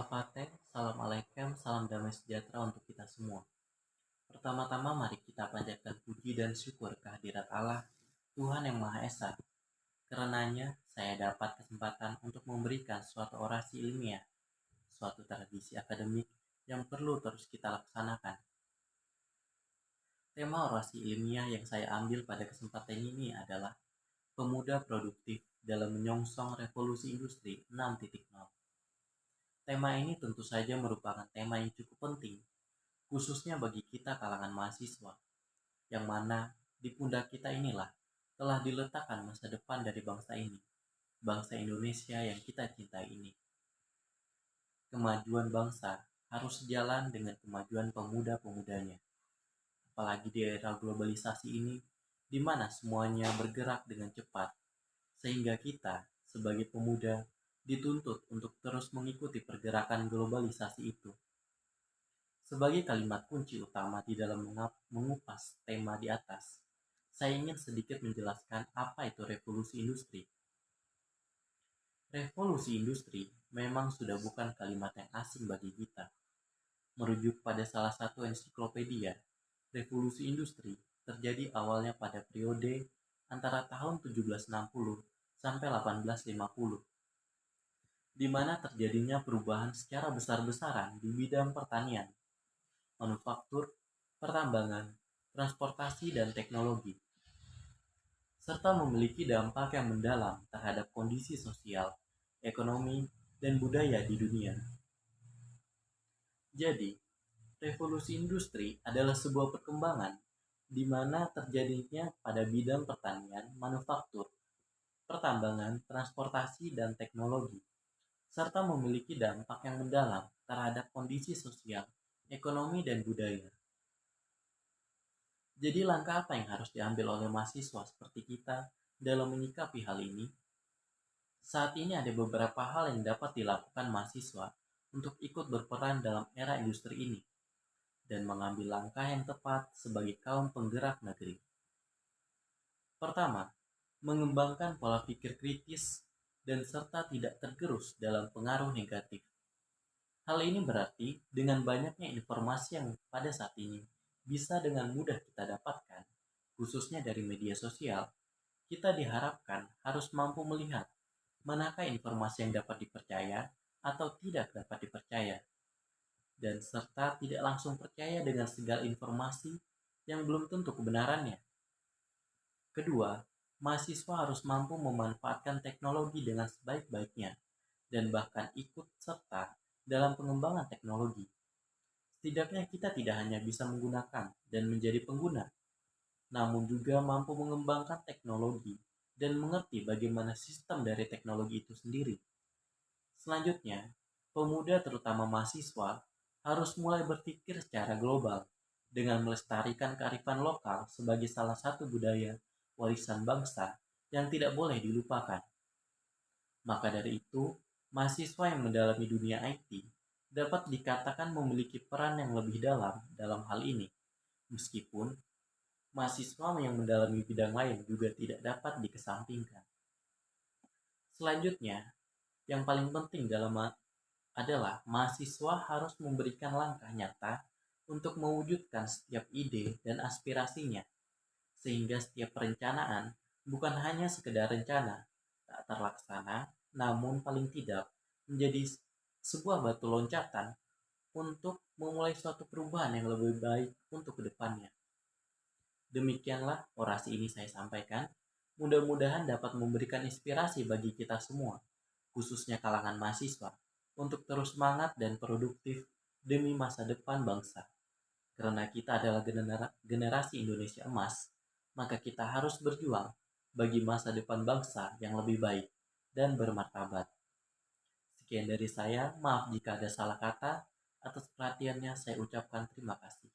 Kalapate, salam alaikum, salam damai sejahtera untuk kita semua. Pertama-tama mari kita panjatkan puji dan syukur kehadirat Allah, Tuhan yang Maha Esa. Karenanya saya dapat kesempatan untuk memberikan suatu orasi ilmiah, suatu tradisi akademik yang perlu terus kita laksanakan. Tema orasi ilmiah yang saya ambil pada kesempatan ini adalah Pemuda Produktif dalam Menyongsong Revolusi Industri 6.0. Tema ini tentu saja merupakan tema yang cukup penting, khususnya bagi kita kalangan mahasiswa, yang mana di pundak kita inilah telah diletakkan masa depan dari bangsa ini, bangsa Indonesia yang kita cintai ini. Kemajuan bangsa harus sejalan dengan kemajuan pemuda-pemudanya, apalagi di era globalisasi ini, di mana semuanya bergerak dengan cepat, sehingga kita sebagai pemuda dituntut untuk terus mengikuti pergerakan globalisasi itu. Sebagai kalimat kunci utama di dalam mengupas tema di atas, saya ingin sedikit menjelaskan apa itu revolusi industri. Revolusi industri memang sudah bukan kalimat yang asing bagi kita. Merujuk pada salah satu ensiklopedia, revolusi industri terjadi awalnya pada periode antara tahun 1760 sampai 1850, di mana terjadinya perubahan secara besar-besaran di bidang pertanian, manufaktur, pertambangan, transportasi, dan teknologi, serta memiliki dampak yang mendalam terhadap kondisi sosial, ekonomi, dan budaya di dunia. Jadi, revolusi industri adalah sebuah perkembangan di mana terjadinya pada bidang pertanian, manufaktur, pertambangan, transportasi, dan teknologi, serta memiliki dampak yang mendalam terhadap kondisi sosial, ekonomi, dan budaya. Jadi langkah apa yang harus diambil oleh mahasiswa seperti kita dalam menyikapi hal ini? Saat ini ada beberapa hal yang dapat dilakukan mahasiswa untuk ikut berperan dalam era industri ini dan mengambil langkah yang tepat sebagai kaum penggerak negeri. Pertama, mengembangkan pola pikir kritis dan serta tidak tergerus dalam pengaruh negatif. Hal ini berarti dengan banyaknya informasi yang pada saat ini bisa dengan mudah kita dapatkan, khususnya dari media sosial, kita diharapkan harus mampu melihat manakah informasi yang dapat dipercaya atau tidak dapat dipercaya, dan serta tidak langsung percaya dengan segala informasi yang belum tentu kebenarannya. Kedua, mahasiswa harus mampu memanfaatkan teknologi dengan sebaik-baiknya dan bahkan ikut serta dalam pengembangan teknologi. Setidaknya kita tidak hanya bisa menggunakan dan menjadi pengguna, namun juga mampu mengembangkan teknologi dan mengerti bagaimana sistem dari teknologi itu sendiri. Selanjutnya, pemuda terutama mahasiswa harus mulai berpikir secara global dengan melestarikan kearifan lokal sebagai salah satu budaya warisan bangsa yang tidak boleh dilupakan. Maka dari itu, mahasiswa yang mendalami dunia IT dapat dikatakan memiliki peran yang lebih dalam hal ini, meskipun mahasiswa yang mendalami bidang lain juga tidak dapat dikesampingkan. Selanjutnya, yang paling penting adalah mahasiswa harus memberikan langkah nyata untuk mewujudkan setiap ide dan aspirasinya, sehingga setiap perencanaan bukan hanya sekedar rencana, tak terlaksana, namun paling tidak menjadi sebuah batu loncatan untuk memulai suatu perubahan yang lebih baik untuk kedepannya. Demikianlah orasi ini saya sampaikan. Mudah-mudahan dapat memberikan inspirasi bagi kita semua, khususnya kalangan mahasiswa, untuk terus semangat dan produktif demi masa depan bangsa. Karena kita adalah generasi Indonesia emas, maka kita harus berjuang bagi masa depan bangsa yang lebih baik dan bermartabat. Sekian dari saya, maaf jika ada salah kata. Atas perhatiannya saya ucapkan terima kasih.